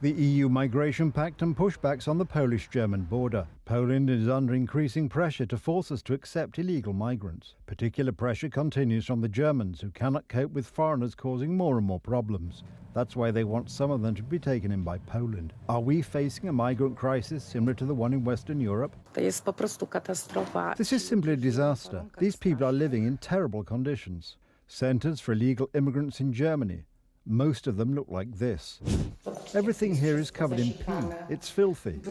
The EU migration pact and pushbacks on the Polish-German border. Poland is under increasing pressure to force us to accept illegal migrants. Particular pressure continues from the Germans, who cannot cope with foreigners causing more and more problems. That's why they want some of them to be taken in by Poland. Are we facing a migrant crisis similar to the one in Western Europe? This is simply a disaster. These people are living in terrible conditions. Centres for illegal immigrants in Germany. Most of them look like this. Everything here is covered in pee. It's filthy.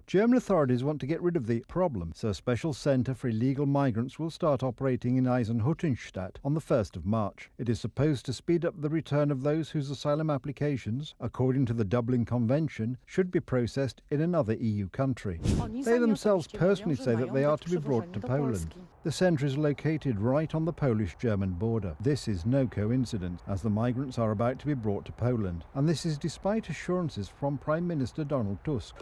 German authorities want to get rid of the problem, so a special centre for illegal migrants will start operating in Eisenhüttenstadt on the 1st of March. It is supposed to speed up the return of those whose asylum applications, according to the Dublin Convention, should be processed in another EU country. They themselves personally say that they are to be brought to Poland. The centre is located right on the Polish-German border. This is no coincidence, as the migrants are about to be brought to Poland, and this is despite assurances from Prime Minister Donald Tusk.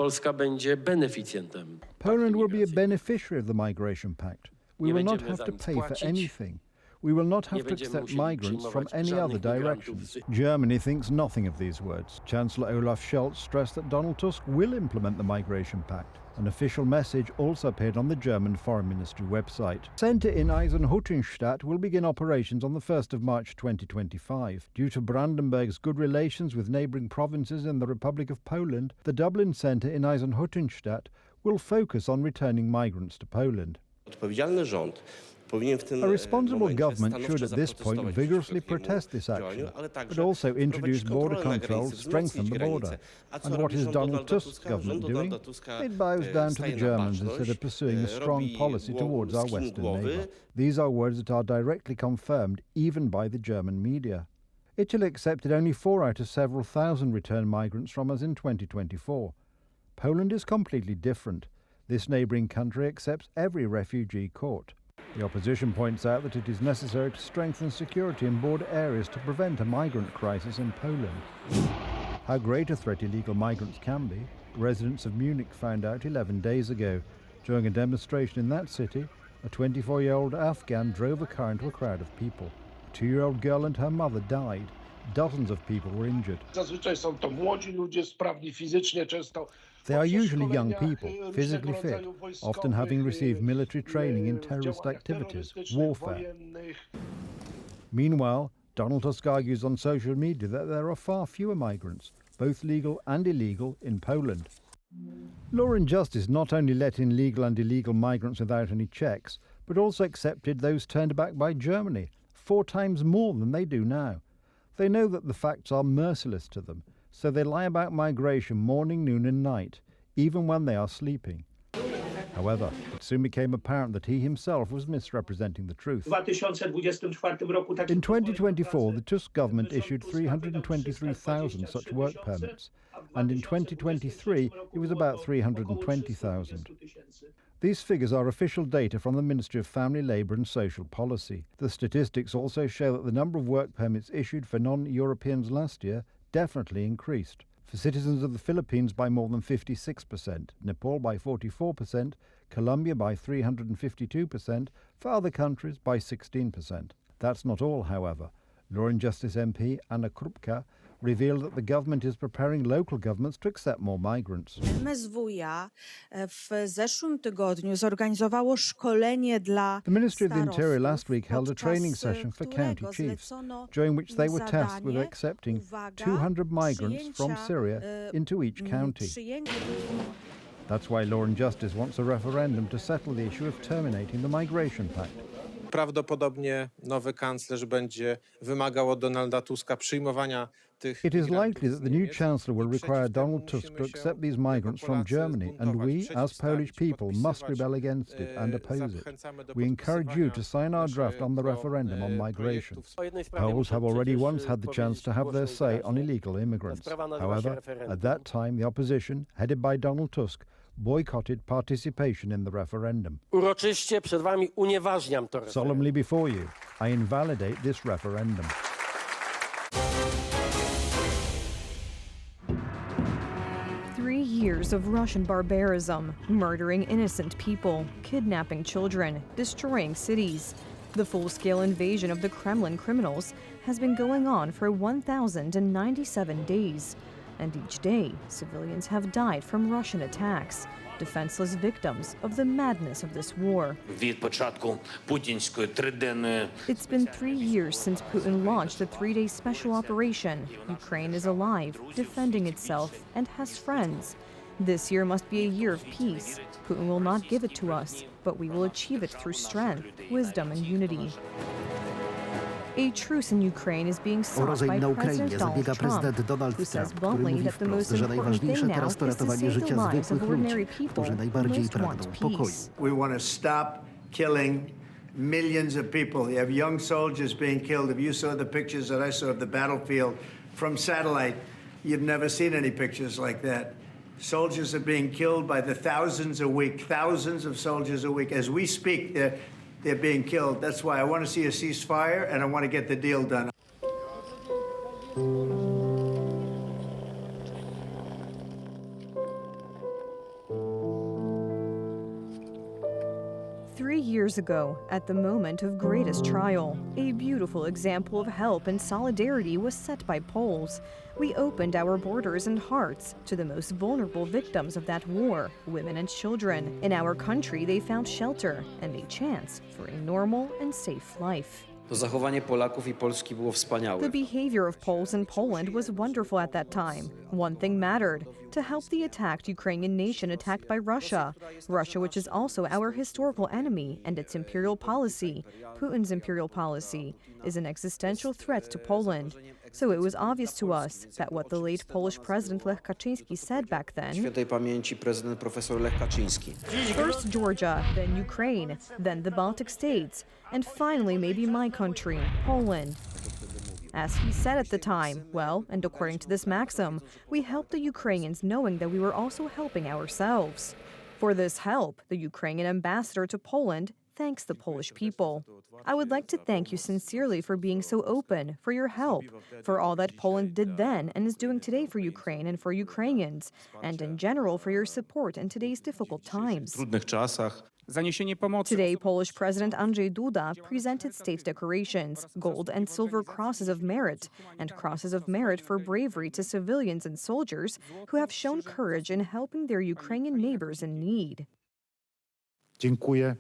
Poland will be a beneficiary of the migration pact. We will not have to pay for anything. We will not have to accept migrants from any other direction. Germany thinks nothing of these words. Chancellor Olaf Scholz stressed that Donald Tusk will implement the migration pact. An official message also appeared on the German Foreign Ministry website. Centre in Eisenhüttenstadt will begin operations on the 1st of March 2025. Due to Brandenburg's good relations with neighbouring provinces in the Republic of Poland, the Dublin Centre in Eisenhüttenstadt will focus on returning migrants to Poland. A responsible government should at this point vigorously protest this action, but also introduce border controls, strengthen the border. And what is Donald Tusk's government doing? It bows down to the Germans instead of pursuing a strong policy towards our western neighbour. These are words that are directly confirmed even by the German media. Italy accepted only 4 out of several thousand returned migrants from us in 2024. Poland is completely different. This neighbouring country accepts every refugee caught. The opposition points out that it is necessary to strengthen security in border areas to prevent a migrant crisis in Poland. How great a threat illegal migrants can be, residents of Munich found out 11 days ago. During a demonstration in that city, a 24-year-old Afghan drove a car into a crowd of people. A 2-year-old girl and her mother died. Dozens of people were injured. They are usually young people, physically fit, often having received military training in terrorist activities, warfare. Meanwhile, Donald Tusk argues on social media that there are far fewer migrants, both legal and illegal, in Poland. Law and Justice not only let in legal and illegal migrants without any checks, but also accepted those turned back by Germany, 4 times more than they do now. They know that the facts are merciless to them, so they lie about migration morning, noon and night, even when they are sleeping. However, it soon became apparent that he himself was misrepresenting the truth. In 2024, the Tusk government issued 323,000 such work permits, and in 2023 it was about 320,000. These figures are official data from the Ministry of Family, Labour and Social Policy. The statistics also show that the number of work permits issued for non-Europeans last year definitely increased. For citizens of the Philippines by more than 56%, Nepal by 44%, Colombia by 352%, for other countries by 16%. That's not all, however. Law and Justice MP Anna Krupka revealed that the government is preparing local governments to accept more migrants. MSWiA w zeszłym tygodniu zorganizowało szkolenie dla The Ministry of the Interior last week held a training session for county chiefs, during which they were tasked with accepting 200 migrants from Syria into each county. That's why Law and Justice wants a referendum to settle the issue of terminating the migration pact. Prawdopodobnie nowy kanclerz będzie wymagał od Donalda Tuska przyjmowania tych It is likely that the new chancellor will require Donald Tusk to accept these migrants from Germany, and we, as Polish people, must rebel against it and oppose it. We encourage you to sign our draft on the referendum on migration. Poles have already once had the chance to have their say on illegal immigrants. However, at that time, the opposition, headed by Donald Tusk, boycotted participation in the referendum. Uroczyście przed wami unieważniam to referendum. Solemnly before you, I invalidate this referendum. Years of Russian barbarism, murdering innocent people, kidnapping children, destroying cities. The full-scale invasion of the Kremlin criminals has been going on for 1,097 days. And each day, civilians have died from Russian attacks, defenseless victims of the madness of this war. Від початку путінської триденної It's been 3 years since Putin launched a 3-day special operation. Ukraine is alive, defending itself, and has friends. This year must be a year of peace. Putin will not give it to us, but we will achieve it through strength, wisdom, and unity. A truce in Ukraine is being O sought rozejm by na President Ukrainie Donald zabiega Trump, prezydent Donald who says Trump, który bluntly mówi that the most wprost, że important thing najważniejsze now teraz to is to ratowanie save the życia lives of zwykłych ordinary ludzi, people którzy who najbardziej most pragną want pokoju. peace. We want to stop killing millions of people. You have young soldiers being killed. If you saw the pictures that I saw of the battlefield from satellite, you've never seen any pictures like that. Soldiers are being killed by the thousands a week, thousands of soldiers a week. As we speak, they're being killed. That's why I want to see a ceasefire and I want to get the deal done. Three years ago, at the moment of greatest trial, a beautiful example of help and solidarity was set by Poles. We opened our borders and hearts to the most vulnerable victims of that war, women and children. In our country, they found shelter and a chance for a normal and safe life. To zachowanie Polaków i Polski było The wspaniałe. behavior of Poles in Poland was wonderful at that time. One thing mattered: to help the attacked Ukrainian nation attacked by Russia. Russia, which is also our historical enemy, and its imperial policy, Putin's imperial policy, is an existential threat to Poland. So it was obvious to us that what the late Polish President Lech Kaczyński said back then, Świętej pamięci prezydent profesor Lech Kaczyński. first Georgia, then Ukraine, then the Baltic states, and finally maybe my country, Poland. As he said at the time, well, and according to this maxim, we helped the Ukrainians knowing that we were also helping ourselves. For this help, the Ukrainian ambassador to Poland thanks the Polish people. I would like to thank you sincerely for being so open, for your help, for all that Poland did then and is doing today for Ukraine and for Ukrainians, and in general for your support in today's difficult times. trudnych czasach. Zaniesienie pomocy. Today, Polish President Andrzej Duda presented state decorations, gold and silver crosses of merit, and crosses of merit for bravery to civilians and soldiers who have shown courage in helping their Ukrainian neighbors in need. Dziękuję,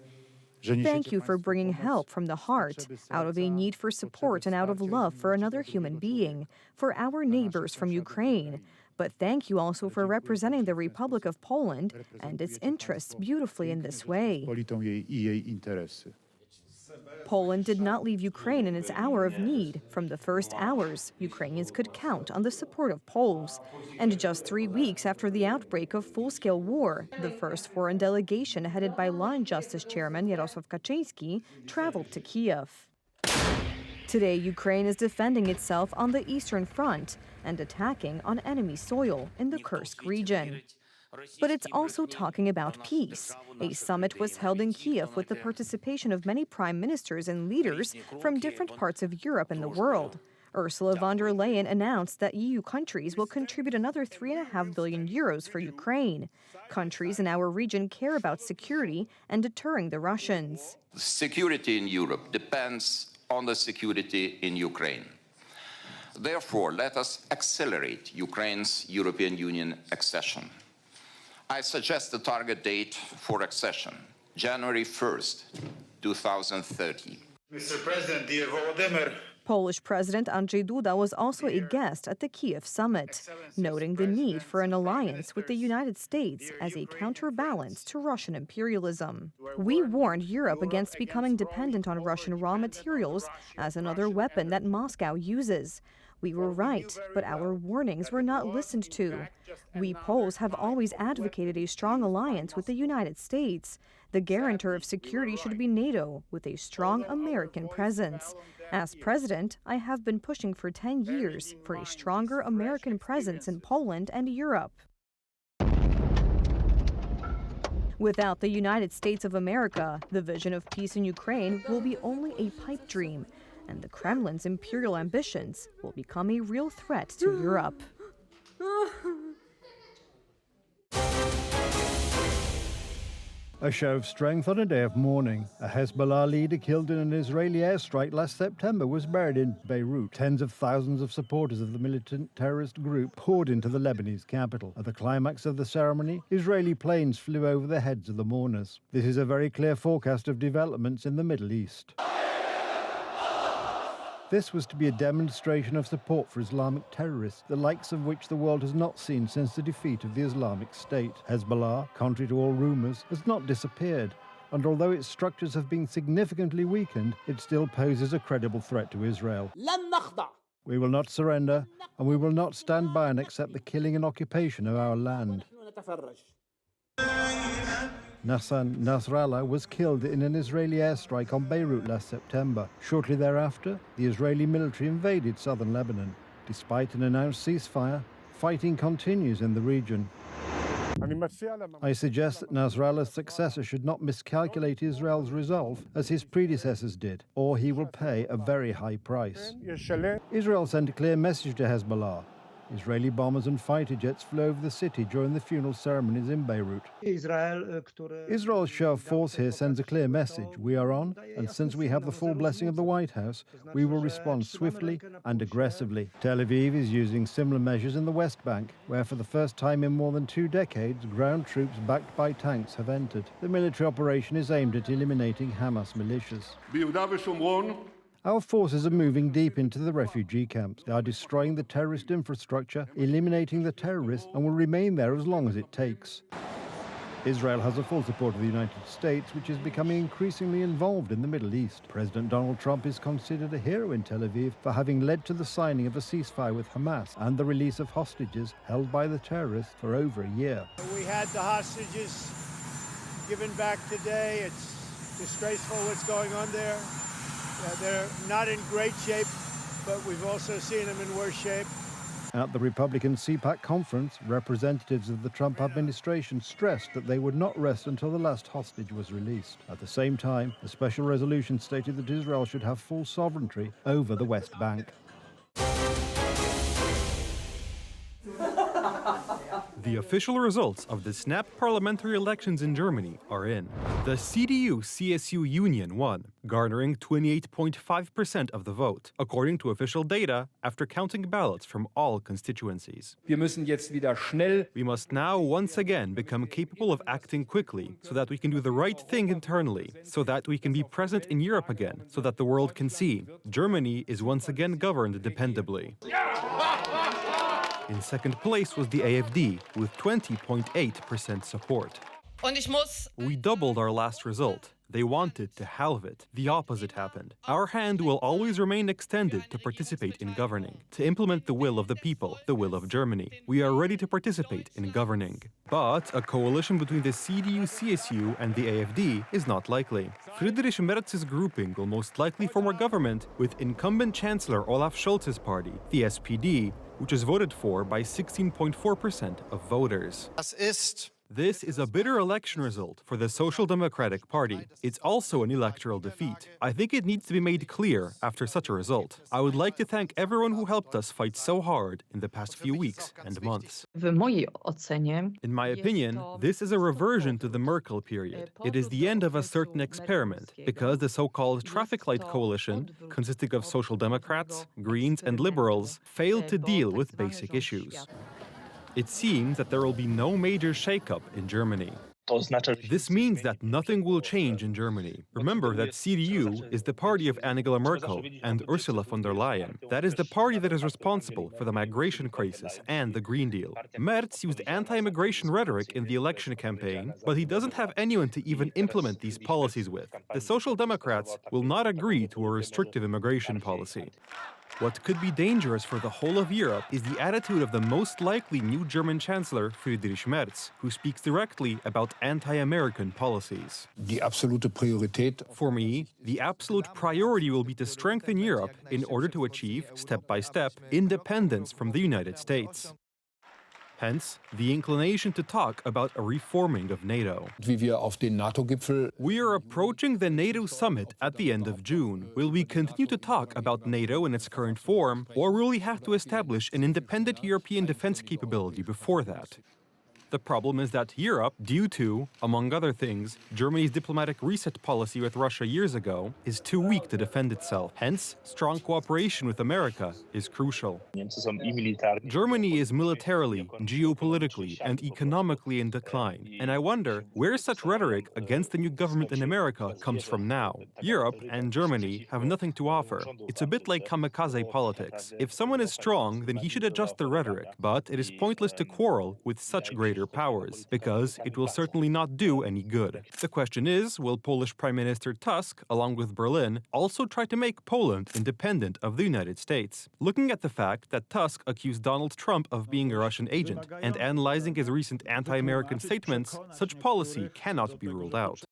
że niesiecie Thank you for bringing help from the heart, out of a need for support and out of love for another human being, for our neighbors from Ukraine. But thank you also for representing the Republic of Poland and its interests beautifully in this way. Politą i jej interesy. Poland did not leave Ukraine in its hour of need. From the first hours, Ukrainians could count on the support of Poles. And just 3 weeks after the outbreak of full-scale war, the first foreign delegation headed by Law and Justice Chairman Jarosław Kaczyński traveled to Kiev. Today, Ukraine is defending itself on the Eastern Front and attacking on enemy soil in the Kursk region. But it's also talking about peace. A summit was held in Kiev with the participation of many prime ministers and leaders from different parts of Europe and the world. Ursula von der Leyen announced that EU countries will contribute another 3.5 billion euros for Ukraine. Countries in our region care about security and deterring the Russians. Security in Europe depends on the security in Ukraine. Therefore, let us accelerate Ukraine's European Union accession. I suggest the target date for accession, January 1st, 2030. Mr. President, dear Volodymyr, Polish President Andrzej Duda was also a guest at the Kiev summit, noting the need for an alliance with the United States as a counterbalance to Russian imperialism. We warned Europe against becoming dependent on Russian raw materials as another weapon that Moscow uses. We were right, but our warnings were not listened to. We Poles have always advocated a strong alliance with the United States. The guarantor of security should be NATO, with a strong American presence. As president, I have been pushing for 10 years for a stronger American presence in Poland and Europe. Without the United States of America, the vision of peace in Ukraine will be only a pipe dream, and the Kremlin's imperial ambitions will become a real threat to Europe. A show of strength on a day of mourning. A Hezbollah leader killed in an Israeli airstrike last September was buried in Beirut. Tens of thousands of supporters of the militant terrorist group poured into the Lebanese capital. At the climax of the ceremony, Israeli planes flew over the heads of the mourners. This is a very clear forecast of developments in the Middle East. This was to be a demonstration of support for Islamic terrorists, the likes of which the world has not seen since the defeat of the Islamic State. Hezbollah, contrary to all rumours, has not disappeared, and although its structures have been significantly weakened, it still poses a credible threat to Israel. We will not surrender, and we will not stand by and accept the killing and occupation of our land. Hassan Nasrallah was killed in an Israeli airstrike on Beirut last September. Shortly thereafter, the Israeli military invaded southern Lebanon. Despite an announced ceasefire, fighting continues in the region. I suggest that Nasrallah's successor should not miscalculate Israel's resolve as his predecessors did, or he will pay a very high price. Israel sent a clear message to Hezbollah. Israeli bombers and fighter jets flew over the city during the funeral ceremonies in Beirut. Israel's show of force here sends a clear message. We are on, and since we have the full blessing of the White House, we will respond swiftly and aggressively. Tel Aviv is using similar measures in the West Bank, where for the first time in more than 2 decades, ground troops backed by tanks have entered. The military operation is aimed at eliminating Hamas militias. Our forces are moving deep into the refugee camps. They are destroying the terrorist infrastructure, eliminating the terrorists, and will remain there as long as it takes. Israel has the full support of the United States, which is becoming increasingly involved in the Middle East. President Donald Trump is considered a hero in Tel Aviv for having led to the signing of a ceasefire with Hamas and the release of hostages held by the terrorists for over a year. We had the hostages given back today. It's disgraceful what's going on there. They're not in great shape, but we've also seen them in worse shape. At the Republican CPAC conference, representatives of the Trump administration stressed that they would not rest until the last hostage was released. At the same time, a special resolution stated that Israel should have full sovereignty over the West Bank. The official results of the snap parliamentary elections in Germany are in. The CDU-CSU union won, garnering 28.5% of the vote, according to official data after counting ballots from all constituencies. We must now once again become capable of acting quickly so that we can do the right thing internally, so that we can be present in Europe again, so that the world can see Germany is once again governed dependably. In second place was the AfD, with 20.8% support. We doubled our last result. They wanted to halve it. The opposite happened. Our hand will always remain extended to participate in governing, to implement the will of the people, the will of Germany. We are ready to participate in governing. But a coalition between the CDU-CSU and the AfD is not likely. Friedrich Merz's grouping will most likely form a government with incumbent Chancellor Olaf Scholz's party, the SPD, which is voted for by 16.4% of voters. This is a bitter election result for the Social Democratic Party. It's also an electoral defeat. I think it needs to be made clear after such a result. I would like to thank everyone who helped us fight so hard in the past few weeks and months. In my opinion, this is a reversion to the Merkel period. It is the end of a certain experiment, because the so-called traffic light coalition, consisting of Social Democrats, Greens, and Liberals, failed to deal with basic issues. It seems that there will be no major shakeup in Germany. This means that nothing will change in Germany. Remember that CDU is the party of Angela Merkel and Ursula von der Leyen. That is the party that is responsible for the migration crisis and the Green Deal. Merz used anti-immigration rhetoric in the election campaign, but he doesn't have anyone to even implement these policies with. The Social Democrats will not agree to a restrictive immigration policy. What could be dangerous for the whole of Europe is the attitude of the most likely new German Chancellor, Friedrich Merz, who speaks directly about anti-American policies. For me, the absolute priority will be to strengthen Europe in order to achieve, step by step, independence from the United States. Hence, the inclination to talk about a reforming of NATO. We are approaching the NATO summit at the end of June. Will we continue to talk about NATO in its current form, or will we have to establish an independent European defense capability before that? The problem is that Europe, due to, among other things, Germany's diplomatic reset policy with Russia years ago, is too weak to defend itself. Hence, strong cooperation with America is crucial. Germany is militarily, geopolitically, and economically in decline, and I wonder where such rhetoric against the new government in America comes from now. Europe and Germany have nothing to offer. It's a bit like kamikaze politics. If someone is strong, then he should adjust the rhetoric, but it is pointless to quarrel with such greater powers, because it will certainly not do any good. The question is, will Polish Prime Minister Tusk, along with Berlin, also try to make Poland independent of the United States? Looking at the fact that Tusk accused Donald Trump of being a Russian agent and analyzing his recent anti-American statements, such policy cannot be ruled out.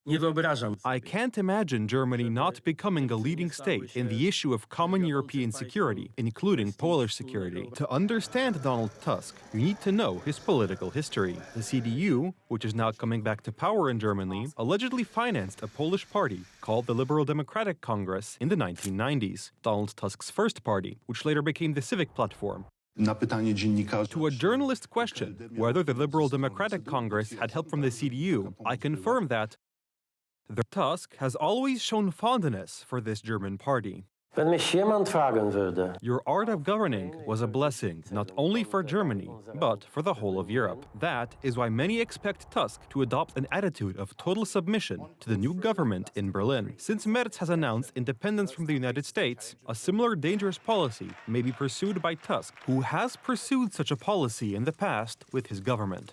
I can't imagine Germany not becoming a leading state in the issue of common European security, including Polish security. To understand Donald Tusk, you need to know his political history. The CDU, which is now coming back to power in Germany, allegedly financed a Polish party called the Liberal Democratic Congress in the 1990s, Donald Tusk's first party, which later became the Civic Platform. To a journalist's question whether the Liberal Democratic Congress had help from the CDU, I confirm that Tusk has always shown fondness for this German party. Your art of governing was a blessing, not only for Germany, but for the whole of Europe. That is why many expect Tusk to adopt an attitude of total submission to the new government in Berlin. Since Merz has announced independence from the United States, a similar dangerous policy may be pursued by Tusk, who has pursued such a policy in the past with his government.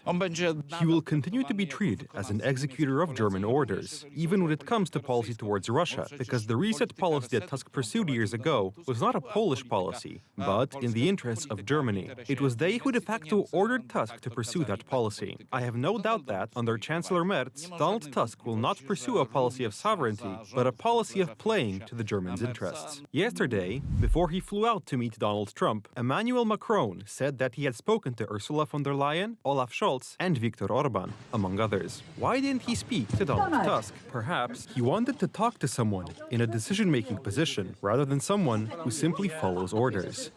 He will continue to be treated as an executor of German orders, even when it comes to policy towards Russia, because the reset policy that Tusk pursued years ago was not a Polish policy, but in the interests of Germany. It was they who de facto ordered Tusk to pursue that policy. I have no doubt that, under Chancellor Merz, Donald Tusk will not pursue a policy of sovereignty, but a policy of playing to the Germans' interests. Yesterday, before he flew out to meet Donald Trump, Emmanuel Macron said that he had spoken to Ursula von der Leyen, Olaf Scholz, and Viktor Orban, among others. Why didn't he speak to Donald Tusk? Perhaps he wanted to talk to someone in a decision-making position rather than someone who simply follows orders.